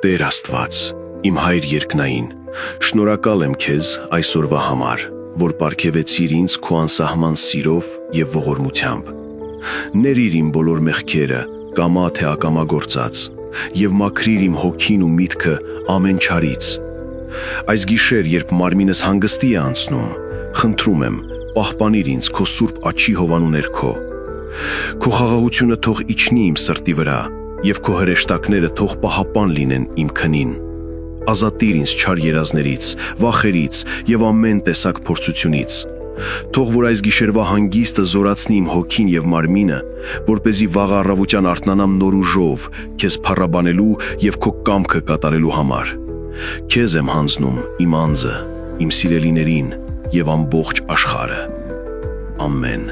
Տեր Աստված, իմ Հայր երկնային, շնորհակալ եմ քեզ այսօրվա համար, որ պարգևեցիր ինձ քո անսահման սիրով եւ ողորմությամբ։ Ներիր իմ բոլոր մեղքերը, կամա թե ակամա գործած, եւ մաքրիր իմ հոգին ու միտքը ամեն չարից։ Այս գիշեր, երբ մարմինս հանգստի է անցնում, խնդրում եմ, պահպանիր ինձ քո սուրբ աջի հովանու ներքո։ Քո խաղաղությունը թող իջնի իմ սրտի վրա, եւ քո հրեշտակները թող պահապան լինեն իմ քնին։ Ազատիր ինձ չար երազներից, վախերից եւ ամեն տեսակ փորձությունից։ Թող որ այս գիշերվա հանգիստը զորացնի իմ հոգին եւ մարմինը, որպեսզի վաղ առավոտյան արթնանամ նոր ուժով, քեզ փառաբանելու եւ քո կամքը կատարելու համար։ Քեզ եմ հանձնում իմ անձը, իմ սիրելիներին եւ ամբողջ աշխարհը։ Ամեն։